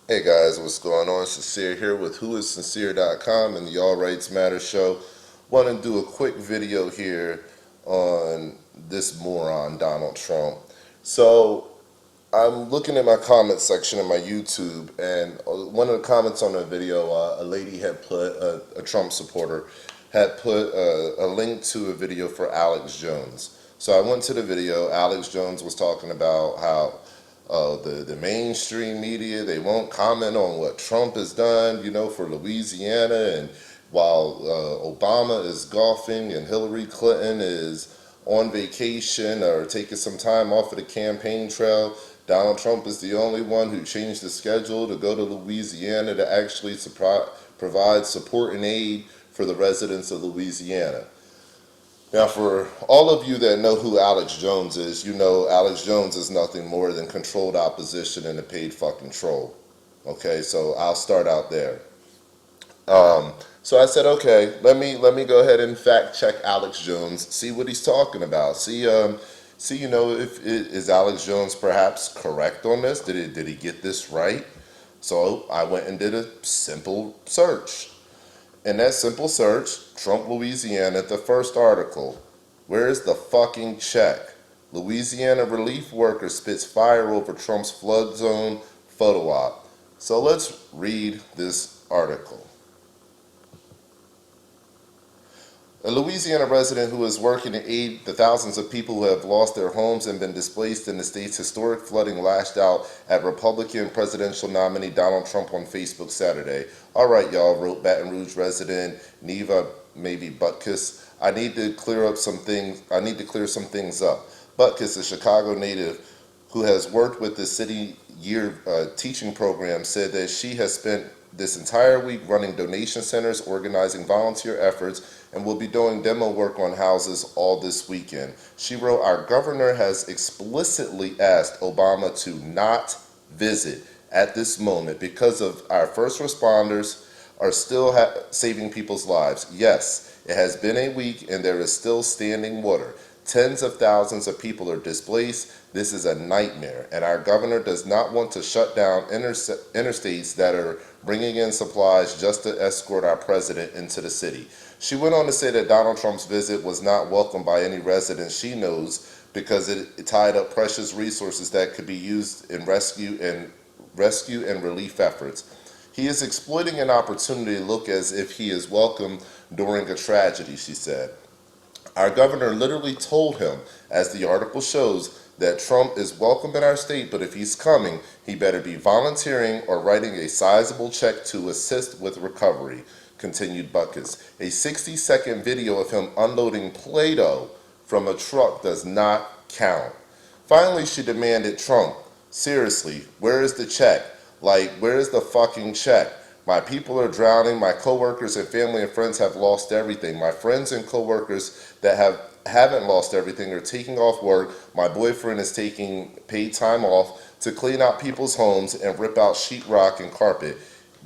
Hey guys, what's going on? Sincere here with whoissincere.com and the All Rights Matter show. Want to do a quick video here on this moron, Donald Trump. So, I'm looking at my comments section of my YouTube, and one of the comments on the video, a lady had put, a Trump supporter, had put a link to a video for Alex Jones. So I went to the video. Alex Jones was talking about how the mainstream media, they won't comment on what Trump has done, for Louisiana, and while Obama is golfing and Hillary Clinton is on vacation or taking some time off of the campaign trail, Donald Trump is the only one who changed the schedule to go to Louisiana to actually provide support and aid for the residents of Louisiana. Now, for all of you that know who Alex Jones is, you know Alex Jones is nothing more than controlled opposition and a paid fucking troll. Okay, so I'll start out there. So I said, okay, let me go ahead and fact check Alex Jones, see what he's talking about, see, if is Alex Jones perhaps correct on this? Did he get this right? So I went and did a simple search. In that simple search, Trump, Louisiana, the first article. Where's the fucking check? Louisiana relief worker spits fire over Trump's flood zone photo op. So let's read this article. A Louisiana resident who is working to aid the thousands of people who have lost their homes and been displaced in the state's historic flooding lashed out at Republican presidential nominee Donald Trump on Facebook Saturday. All right, y'all, wrote Baton Rouge resident Neva, maybe Butkus. I need to clear some things up. Butkus, a Chicago native who has worked with the city year teaching program, said that she has spent this entire week running donation centers, organizing volunteer efforts, and will be doing demo work on houses all this weekend. She wrote, "Our governor has explicitly asked Obama to not visit at this moment because of our first responders are still saving people's lives. Yes, it has been a week and there is still standing water. Tens of thousands of people are displaced. This is a nightmare, and our governor does not want to shut down interstates that are bringing in supplies just to escort our president into the city." She went on to say that Donald Trump's visit was not welcomed by any residents she knows because it tied up precious resources that could be used in rescue and relief efforts. He is exploiting an opportunity to look as if he is welcome during a tragedy, she said. Our governor literally told him, as the article shows, that Trump is welcome in our state, but if he's coming, he better be volunteering or writing a sizable check to assist with recovery, continued Buckus. A 60-second video of him unloading Play-Doh from a truck does not count. Finally, she demanded, "Trump, seriously, where is the check? Like, where is the fucking check? My people are drowning. My coworkers and family and friends have lost everything. My friends and coworkers that haven't lost everything are taking off work. My boyfriend is taking paid time off to clean out people's homes and rip out sheetrock and carpet.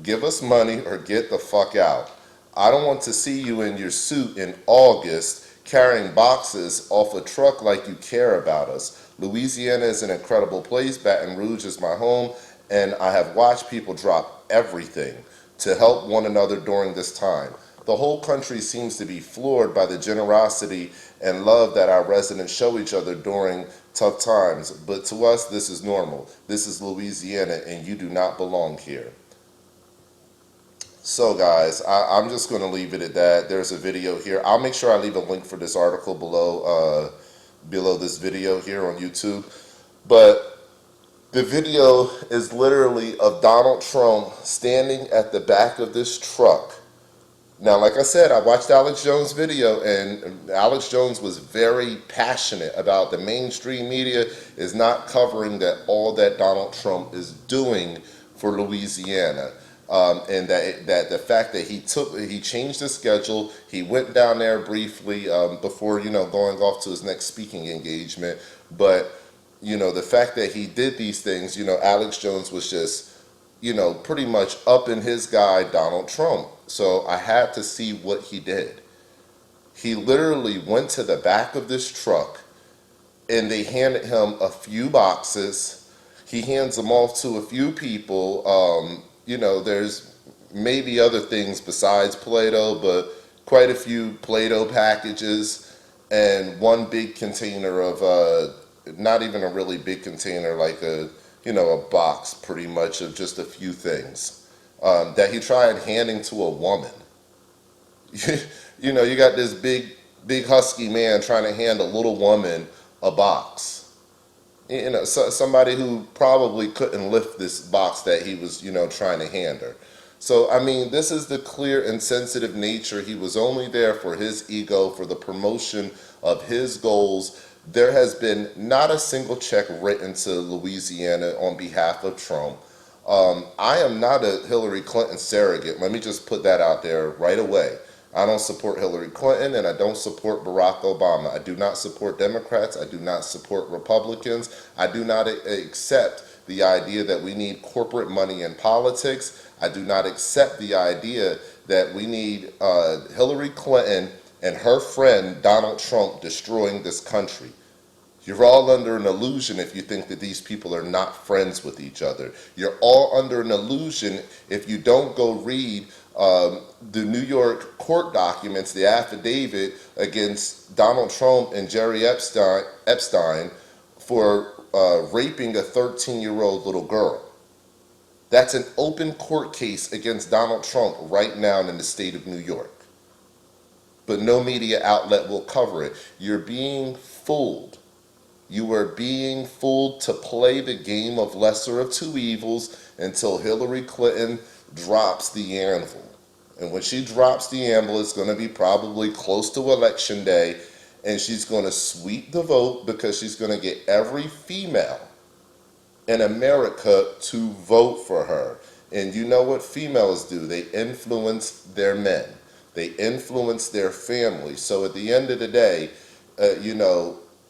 Give us money or get the fuck out. I don't want to see you in your suit in August carrying boxes off a truck like you care about us. Louisiana is an incredible place. Baton Rouge is my home, and I have watched people drop everything to help one another during this time. The whole country seems to be floored by the generosity and love that our residents show each other during tough times. But to us, this is normal. This is Louisiana, and you do not belong here." So guys, I'm just going to leave it at that. There's a video here. I'll make sure I leave a link for this article below this video here on YouTube. But the video is literally of Donald Trump standing at the back of this truck. Now, like I said, I watched Alex Jones' video, and Alex Jones was very passionate about the mainstream media is not covering all that Donald Trump is doing for Louisiana. And that the fact that he changed his schedule, he went down there briefly before going off to his next speaking engagement. But the fact that he did these things, Alex Jones was just pretty much up in his guy Donald Trump. So I had to see what he did. He literally went to the back of this truck and they handed him a few boxes. He hands them off to a few people. There's maybe other things besides Play-Doh, but quite a few Play-Doh packages and one big container of, not even a really big container, like a box pretty much of just a few things that he tried handing to a woman. You got this big husky man trying to hand a little woman a box. Somebody who probably couldn't lift this box that he was, trying to hand her. So, I mean, this is the clear and sensitive nature. He was only there for his ego, for the promotion of his goals. There has been not a single check written to Louisiana on behalf of Trump. I am not a Hillary Clinton surrogate. Let me just put that out there right away. I don't support Hillary Clinton and I don't support Barack Obama. I do not support Democrats. I do not support Republicans. I do not accept the idea that we need corporate money in politics. I do not accept the idea that we need Hillary Clinton and her friend Donald Trump destroying this country. You're all under an illusion if you think that these people are not friends with each other. You're all under an illusion if you don't go read the New York court documents, the affidavit against Donald Trump and Jerry Epstein for raping a 13-year-old little girl. That's an open court case against Donald Trump right now in the state of New York. But no media outlet will cover it. You're being fooled. You are being fooled to play the game of lesser of two evils until Hillary Clinton drops the anvil. And when she drops the anvil, it's going to be probably close to Election Day, and she's going to sweep the vote because she's going to get every female in America to vote for her. And you know what females do? They influence their men. They influence their families. So at the end of the day,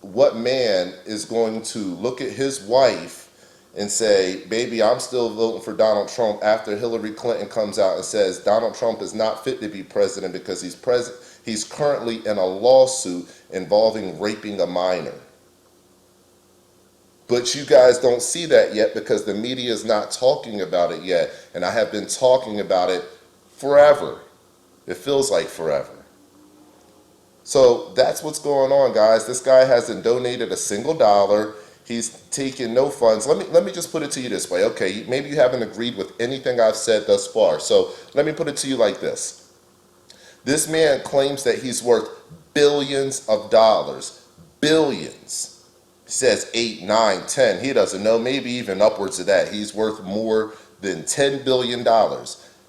what man is going to look at his wife and say, baby, I'm still voting for Donald Trump after Hillary Clinton comes out and says Donald Trump is not fit to be president because he's currently in a lawsuit involving raping a minor. But you guys don't see that yet because the media is not talking about it yet. And I have been talking about it forever. It feels like forever. So that's what's going on, guys. This guy hasn't donated a single dollar. He's taken no funds. Let me just put it to you this way. Okay, maybe you haven't agreed with anything I've said thus far. So let me put it to you like this. This man claims that he's worth billions of dollars. Billions. He says 8, 9, 10. He doesn't know. Maybe even upwards of that. He's worth more than $10 billion.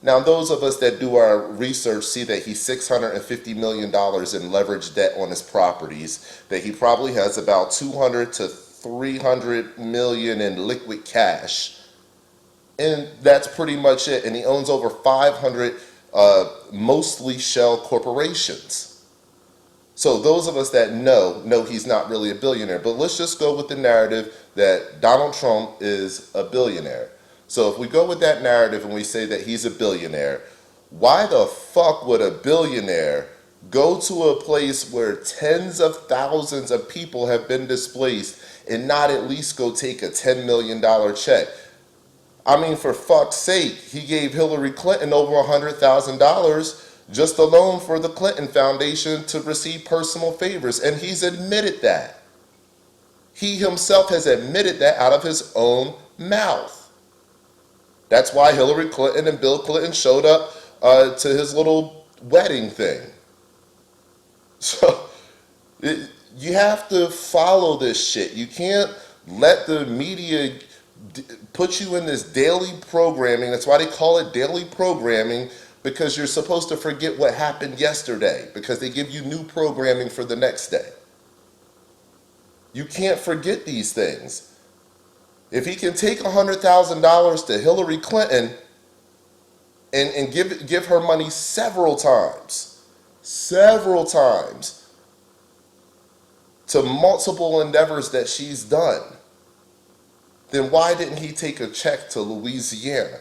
Now, those of us that do our research see that he's $650 million in leveraged debt on his properties, that he probably has about 200 to 300 million in liquid cash. And that's pretty much it. And he owns over 500 mostly shell corporations. So those of us that know he's not really a billionaire. But let's just go with the narrative that Donald Trump is a billionaire. So if we go with that narrative and we say that he's a billionaire, why the fuck would a billionaire go to a place where tens of thousands of people have been displaced and not at least go take a $10 million check? I mean, for fuck's sake, he gave Hillary Clinton over $100,000 just alone for the Clinton Foundation to receive personal favors, and he's admitted that. He himself has admitted that out of his own mouth. That's why Hillary Clinton and Bill Clinton showed up to his little wedding thing. So you have to follow this shit. You can't let the media put you in this daily programming. That's why they call it daily programming, because you're supposed to forget what happened yesterday, because they give you new programming for the next day. You can't forget these things. If he can take $100,000 to Hillary Clinton and give her money several times to multiple endeavors that she's done, then why didn't he take a check to Louisiana?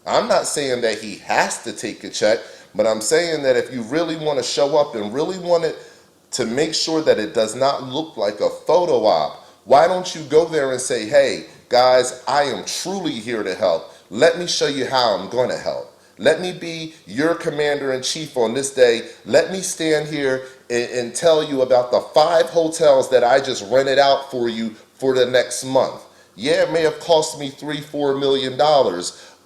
I'm not saying that he has to take a check, but I'm saying that if you really want to show up and really want it to make sure that it does not look like a photo op, why don't you go there and say, hey, guys, I am truly here to help. Let me show you how I'm going to help. Let me be your commander-in-chief on this day. Let me stand here and tell you about the 5 hotels that I just rented out for you for the next month. Yeah, it may have cost me $3-4 million,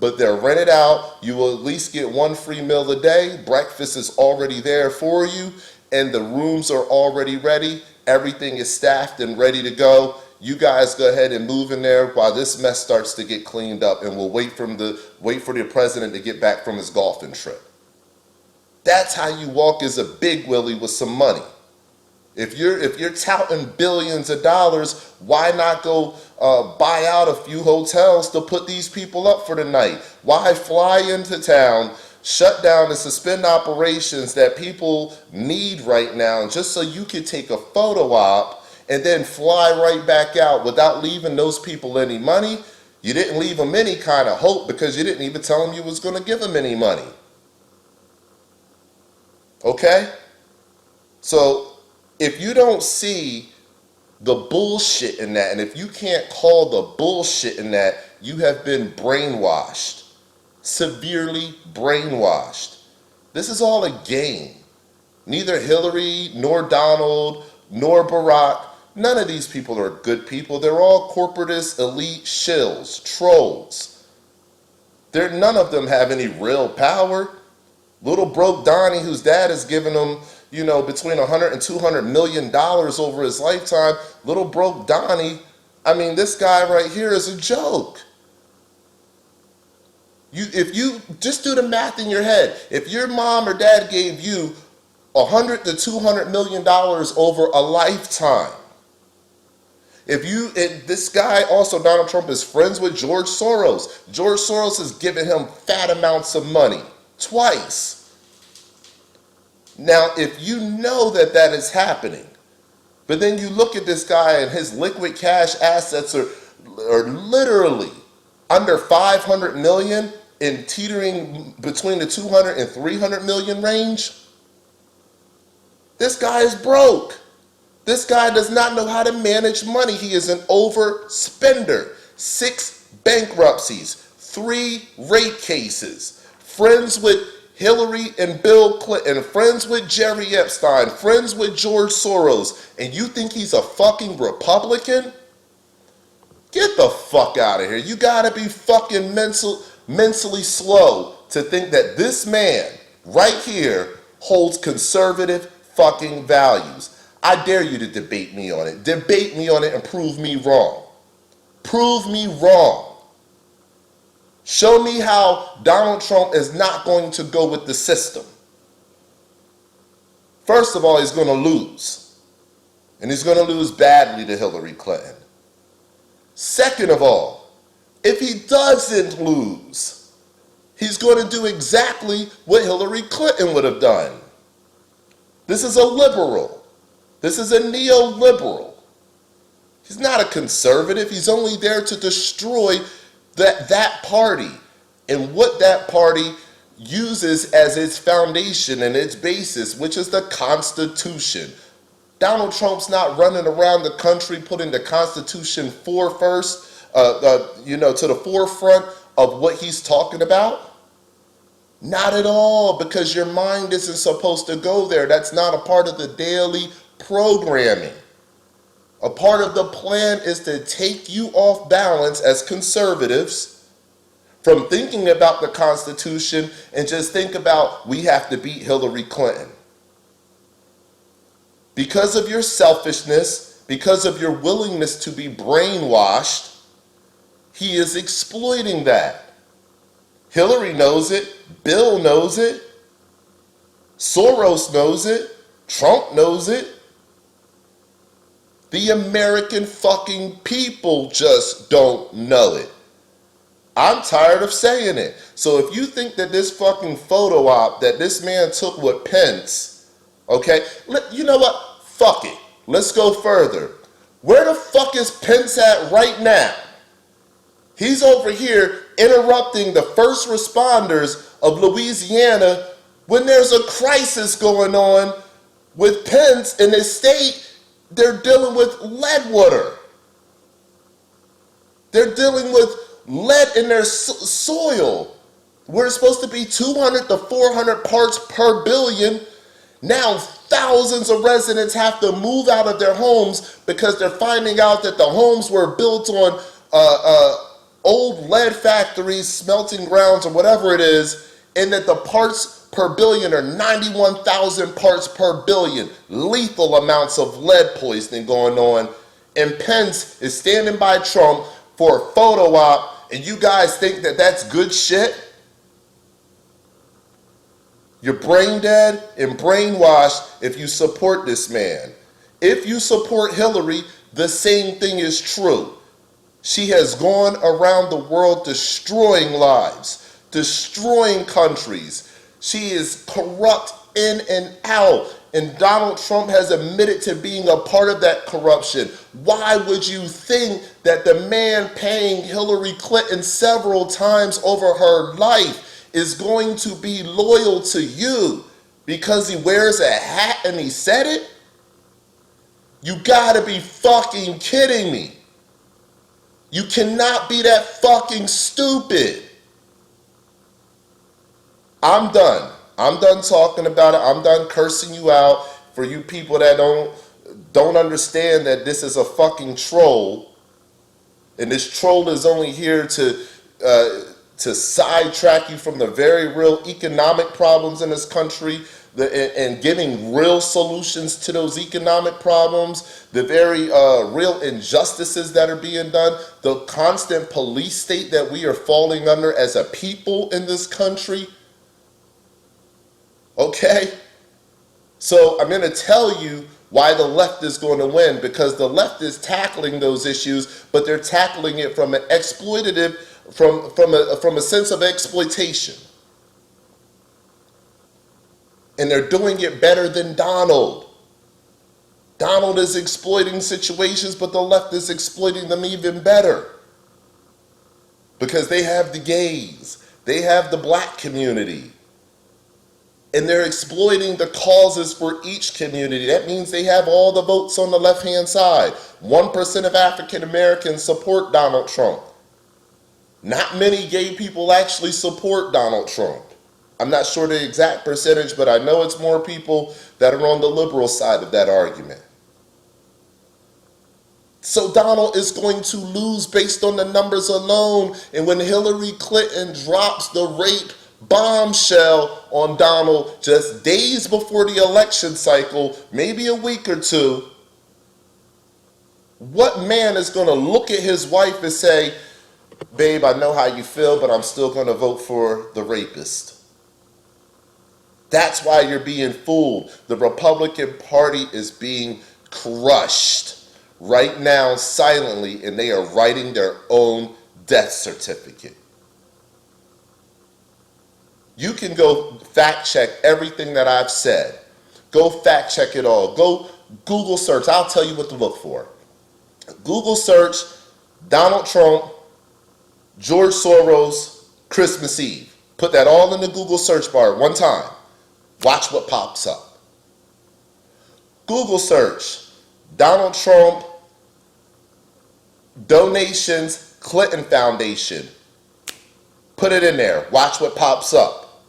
but they're rented out. You will at least get 1 free meal a day. Breakfast is already there for you, and the rooms are already ready. Everything is staffed and ready to go. You guys go ahead and move in there while this mess starts to get cleaned up, and we'll wait for the president to get back from his golfing trip. That's how you walk as a big willie with some money. If you're touting billions of dollars, why not go buy out a few hotels to put these people up for the night? Why fly into town, shut down and suspend operations that people need right now just so you could take a photo op and then fly right back out without leaving those people any money? You didn't leave them any kind of hope because you didn't even tell them you was going to give them any money. Okay? So if you don't see the bullshit in that, and if you can't call the bullshit in that, you have been brainwashed. Severely brainwashed. This is all a game. Neither Hillary, nor Donald, nor Barack, none of these people are good people. They're all corporatist, elite shills, trolls. None of them have any real power. Little broke Donnie, whose dad has given him, between $100 and $200 million over his lifetime. Little broke Donnie, this guy right here is a joke. If you just do the math in your head, if your mom or dad gave you $100 to $200 million over a lifetime, this guy also, Donald Trump, is friends with George Soros. George Soros has given him fat amounts of money, twice. Now, if you know that is happening, but then you look at this guy and his liquid cash assets are literally under 500 million and teetering between the 200 and 300 million range, this guy is broke. This guy does not know how to manage money. He is an overspender. 6 bankruptcies, 3 rape cases, friends with Hillary and Bill Clinton, friends with Jerry Epstein, friends with George Soros, and you think he's a fucking Republican? Get the fuck out of here. You gotta be fucking mentally slow to think that this man right here holds conservative fucking values. I dare you to debate me on it. Debate me on it and prove me wrong. Prove me wrong. Show me how Donald Trump is not going to go with the system. First of all, he's going to lose. And he's going to lose badly to Hillary Clinton. Second of all, if he doesn't lose, he's going to do exactly what Hillary Clinton would have done. This is a liberal. This is a neoliberal. He's not a conservative. He's only there to destroy that party and what that party uses as its foundation and its basis, which is the Constitution. Donald Trump's not running around the country putting the Constitution first, to the forefront of what he's talking about. Not at all, because your mind isn't supposed to go there. That's not a part of the daily programming. A part of the plan is to take you off balance as conservatives from thinking about the Constitution and just think about, we have to beat Hillary Clinton. Because of your selfishness, because of your willingness to be brainwashed, he is exploiting that. Hillary knows it. Bill knows it. Soros knows it. Trump knows it. The American fucking people just don't know it. I'm tired of saying it. So if you think that this fucking photo op that this man took with Pence, okay, you know what? Fuck it. Let's go further. Where the fuck is Pence at right now? He's over here interrupting the first responders of Louisiana when there's a crisis going on with Pence in his state. They're dealing with lead water. They're dealing with lead in their soil. We're supposed to be 200 to 400 parts per billion. Now thousands of residents have to move out of their homes because they're finding out that the homes were built on old lead factories, smelting grounds, or whatever it is, and that the parts per billion are 91,000 parts per billion. Lethal amounts of lead poisoning going on. And Pence is standing by Trump for a photo op, and you guys think that that's good shit? You're brain dead and brainwashed if you support this man. If you support Hillary, the same thing is true. She has gone around the world destroying lives, destroying countries. She is corrupt in and out. And Donald Trump has admitted to being a part of that corruption. Why would you think that the man paying Hillary Clinton several times over her life is going to be loyal to you because he wears a hat and he said it? You gotta be fucking kidding me. You cannot be that fucking stupid. I'm done. I'm done talking about it. I'm done cursing you out. For you people that don't understand that this is a fucking troll, and this troll is only here to sidetrack you from the very real economic problems in this country, and giving real solutions to those economic problems, the very real injustices that are being done, the constant police state that we are falling under as a people in this country. Okay? So I'm going to tell you why the left is going to win, because the left is tackling those issues, but they're tackling it from an exploitative, from a sense of exploitation. And they're doing it better than Donald. Donald is exploiting situations, but the left is exploiting them even better. Because they have the gays, they have the black community, and they're exploiting the causes for each community. That means they have all the votes on the left-hand side. 1% of African Americans support Donald Trump. Not many gay people actually support Donald Trump. I'm not sure the exact percentage, but I know it's more people that are on the liberal side of that argument. So Donald is going to lose based on the numbers alone. And when Hillary Clinton drops the rape bombshell on Donald just days before the election cycle, maybe a week or two, what man is going to look at his wife and say, babe, I know how you feel, but I'm still going to vote for the rapist? That's why you're being fooled. The Republican Party is being crushed right now silently, and they are writing their own death certificate. You can go fact check everything that I've said. Go fact check it all. Go Google search. I'll tell you what to look for. Google search Donald Trump, George Soros, Christmas Eve. Put that all in the Google search bar one time. Watch what pops up. Google search Donald Trump, donations, Clinton Foundation. Put it in there. Watch what pops up.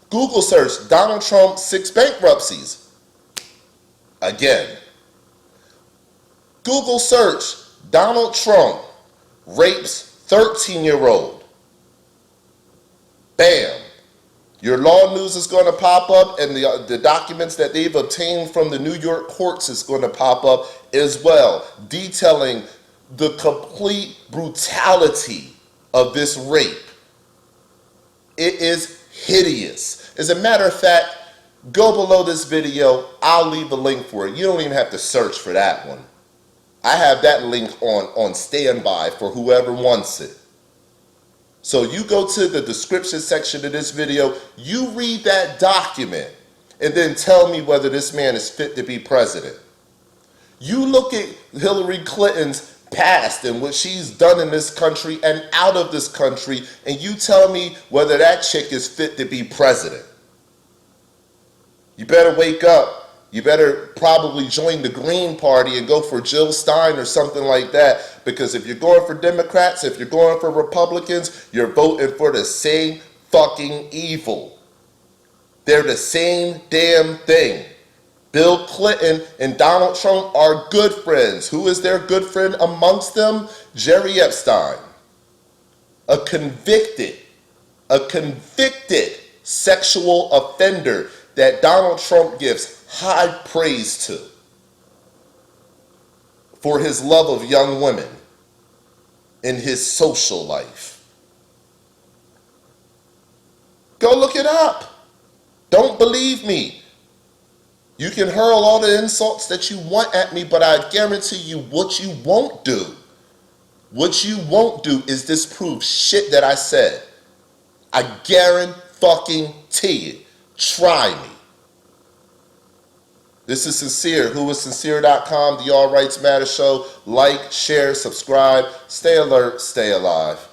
Google search Donald Trump 6 bankruptcies. Again. Google search Donald Trump rapes 13-year-old. Bam. Your law news is going to pop up, and the documents that they've obtained from the New York courts is going to pop up as well, detailing the complete brutality of this rape. It is hideous. As a matter of fact, go below this video. I'll leave the link for it. You don't even have to search for that one. I have that link on standby for whoever wants it. So you go to the description section of this video, you read that document, and then tell me whether this man is fit to be president. You look at Hillary Clinton's past and what she's done in this country and out of this country, and you tell me whether that chick is fit to be president. You better wake up, You better probably join the Green Party and go for Jill Stein or something like that. Because if you're going for Democrats, if you're going for Republicans, you're voting for the same fucking evil. They're the same damn thing. Bill Clinton and Donald Trump are good friends. Who is their good friend amongst them? Jerry Epstein. A convicted sexual offender that Donald Trump gives high praise to for his love of young women in his social life. Go look it up. Don't believe me. You can hurl all the insults that you want at me, but I guarantee you what you won't do. What you won't do is disprove shit that I said. I guarantee it. Try me. This is Sincere. Whoissincere.com, the All Rights Matter Show. Like, share, subscribe. Stay alert, stay alive.